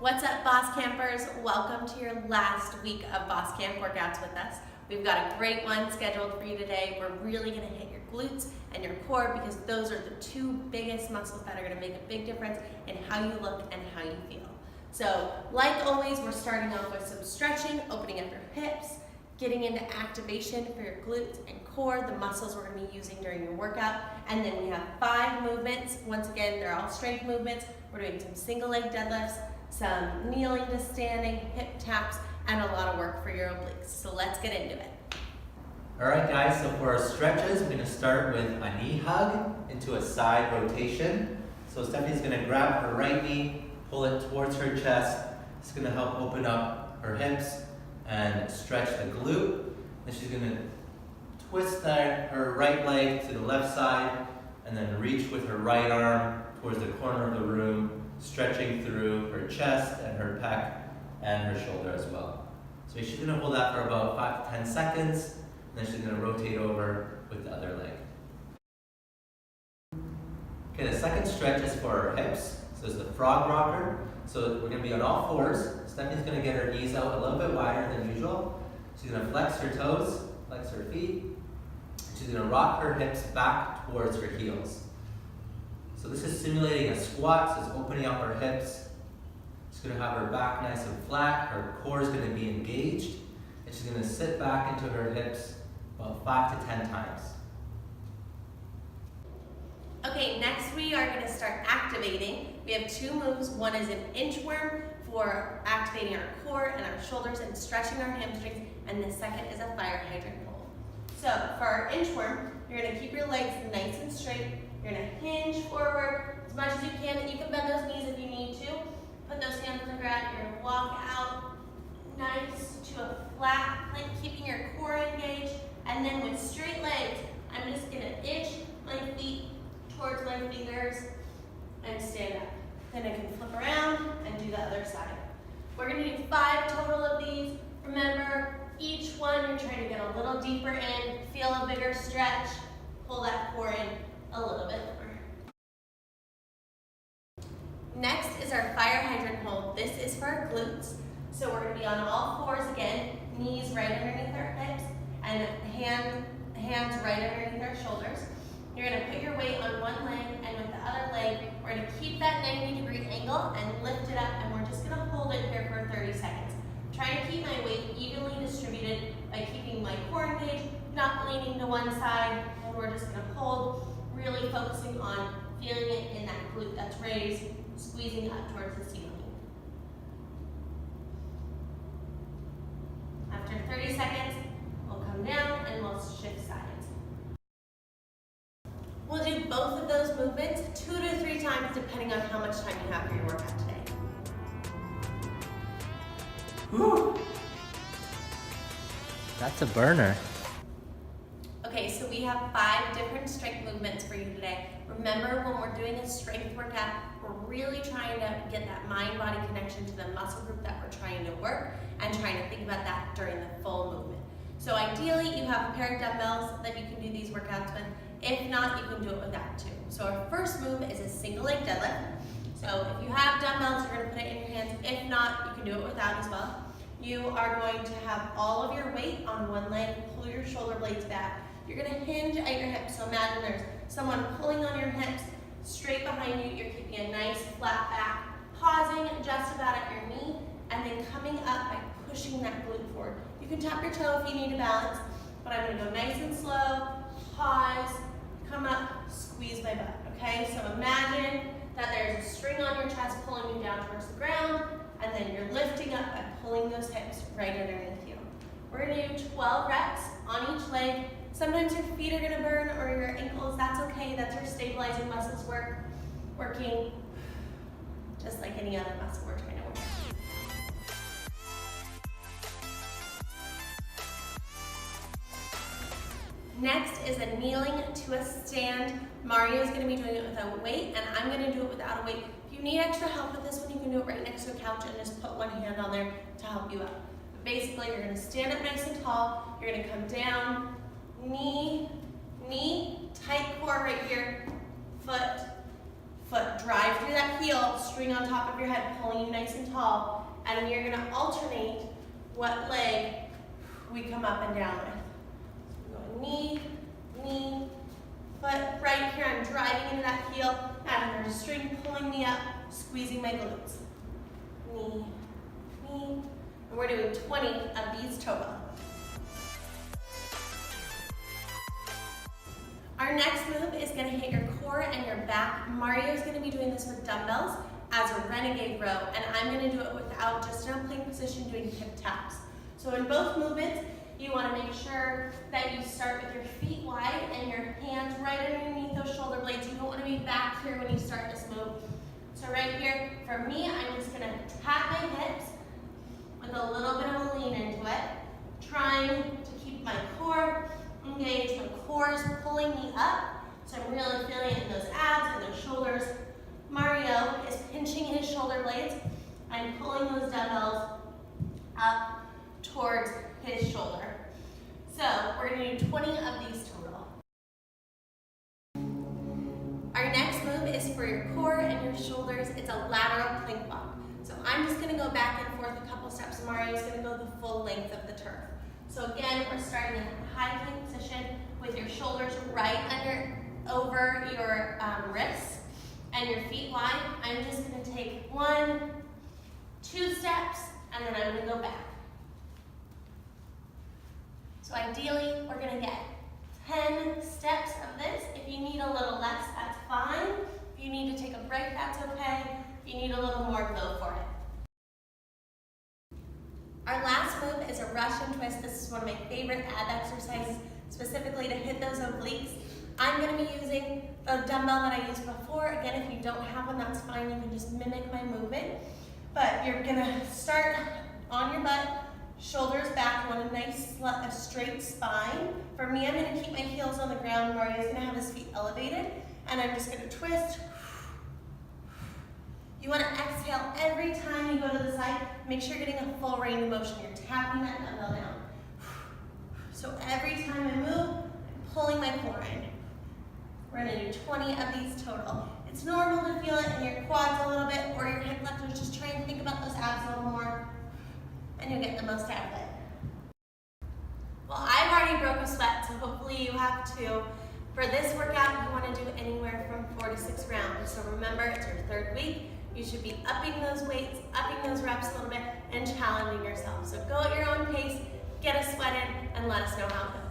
What's up, Boss Campers? Welcome to your last week of Boss Camp workouts with us. We've got a great one scheduled for you today. We're really gonna hit your glutes and your core because those are the two biggest muscles that are gonna make a big difference in how you look and how you feel. So, like always, we're starting off with some stretching, opening up your hips, getting into activation for your glutes and core, the muscles we're gonna be using during your workout. And then we have 5 movements. Once again, they're all strength movements. We're doing some single leg deadlifts, some kneeling to standing, hip taps, and a lot of work for your obliques. So let's get into it. All right, guys, so for our stretches, we're gonna start with a knee hug into a side rotation. So Stephanie's gonna grab her right knee, pull it towards her chest. It's gonna help open up her hips and stretch the glute. And she's gonna twist her right leg to the left side and then reach with her right arm towards the corner of the room, stretching through her chest and her pec and her shoulder as well. So she's gonna hold that for about 5 to 10 seconds, and then she's gonna rotate over with the other leg. Okay, the second stretch is for her hips. So it's the frog rocker. So we're gonna be on all fours. Stephanie's gonna get her knees out a little bit wider than usual. She's gonna flex her toes, flex her feet. She's gonna rock her hips back towards her heels. So this is simulating a squat, so it's opening up her hips. She's gonna have her back nice and flat, her core is gonna be engaged, and she's gonna sit back into her hips about 5 to 10 times. Okay, next we are gonna start activating. We have 2 moves. One is an inchworm for activating our core and our shoulders and stretching our hamstrings, and the second is a fire hydrant pull. So for our inchworm, you're gonna keep your legs nice and straight. You're gonna hinge forward as much as you can. You can bend those knees if you need to. Put those hands on the ground. You're gonna walk out nice to a flat plank, keeping your core engaged. And then with straight legs, I'm just gonna inch my feet towards my fingers and stand up. Then I can flip around and do the other side. We're gonna do 5 total of these. Remember, each one you're trying to get a little deeper in, feel a bigger stretch, pull that core in a little bit more. Next is our fire hydrant hold. This is for our glutes. So we're gonna be on all fours again, knees right underneath our hips, and hands right underneath our shoulders. You're gonna put your weight on one leg, and with the other leg, we're gonna keep that 90-degree angle and lift it up, and we're just gonna hold it here for 30 seconds. Trying to keep my weight evenly distributed by keeping my core engaged, not leaning to one side, and we're just gonna hold, really focusing on feeling it in that glute that's raised, squeezing up towards the ceiling. After 30 seconds, we'll come down and we'll shift sides. We'll do both of those movements 2 to 3 times depending on how much time you have for your workout today. Woo! That's a burner. Okay, so we have 5 different strength movements for you today. Remember, when we're doing a strength workout, we're really trying to get that mind-body connection to the muscle group that we're trying to work and trying to think about that during the full movement. So ideally, you have a pair of dumbbells that you can do these workouts with. If not, you can do it without too. So our first move is a single leg deadlift. So if you have dumbbells, you're gonna put it in your hands. If not, you can do it without as well. You are going to have all of your weight on one leg, pull your shoulder blades back. You're gonna hinge at your hips. So imagine there's someone pulling on your hips, straight behind you. You're keeping a nice flat back, pausing just about at your knee, and then coming up by pushing that glute forward. You can tap your toe if you need to balance, but I'm gonna go nice and slow, pause, come up, squeeze my butt, okay? So imagine that there's a string on your chest pulling you down towards the ground, and then you're lifting up and pulling those hips right underneath you. We're gonna do 12 reps on each leg. Sometimes your feet are gonna burn or your ankles, that's okay. That's your stabilizing muscles working just like any other muscle we're trying to work. Next is a kneeling to a stand. Mario is gonna be doing it with a weight, and I'm gonna do it without a weight. If you need extra help with this one, you can do it right next to a couch and just put one hand on there to help you out. But basically, you're gonna stand up nice and tall. You're gonna come down, knee, tight core right here, foot, drive through that heel, string on top of your head, pulling you nice and tall, and you're gonna alternate what leg we come up and down with. So we're going knee, knee, foot right here, I'm driving into that heel, and there's a string pulling me up, squeezing my glutes. Knee, knee, and we're doing 20 of these total. Our next move is gonna hit your core and your back. Mario is gonna be doing this with dumbbells as a renegade row, and I'm gonna do it without, just in a plank position, doing hip taps. So in both movements, you wanna make sure that you start with your feet wide and your hands right underneath those shoulder blades. You don't wanna be back here when you start this move. So right here, for me, I'm just gonna tap my hips with a little bit of a lean into it, trying to keep my core engaged. My core is pulling me up, so I'm really feeling it in those abs and those shoulders. Mario is pinching his shoulder blades. I'm pulling those dumbbells up towards his shoulder. So we're gonna do 20 of these total. Our next move is for your core and your shoulders. It's a lateral plank walk. So I'm just gonna go back and forth a couple steps. Mario's gonna go the full length of the turf. So again, we're starting in a high plank position with your shoulders right over your wrists and your feet wide. I'm just gonna take 1, 2 steps, and then I'm gonna go back. So ideally, we're gonna get 10 steps of this. If you need a little less, that's fine. If you need to take a break, that's okay. If you need a little more, go for it. Our last move is a Russian twist. This is one of my favorite ab exercises, specifically to hit those obliques. I'm gonna be using the dumbbell that I used before. Again, if you don't have one, that's fine. You can just mimic my movement. But you're gonna start on your butt, shoulders back. You want a nice, straight spine. For me, I'm gonna keep my heels on the ground. Mario's gonna have his feet elevated. And I'm just gonna twist. You want to exhale every time you go to the side. Make sure you're getting a full range of motion. You're tapping that dumbbell down. So every time I move, I'm pulling my core in. We're going to do 20 of these total. It's normal to feel it in your quads a little bit or your hip flexors. Just try and think about those abs a little more, and you'll get the most out of it. Well, I've already broke a sweat, so hopefully you have too. For this workout, you want to do anywhere from 4 to 6 rounds. So remember, it's your 3rd week. You should be upping those weights, upping those reps a little bit, and challenging yourself. So go at your own pace, get a sweat in, and let us know how it goes.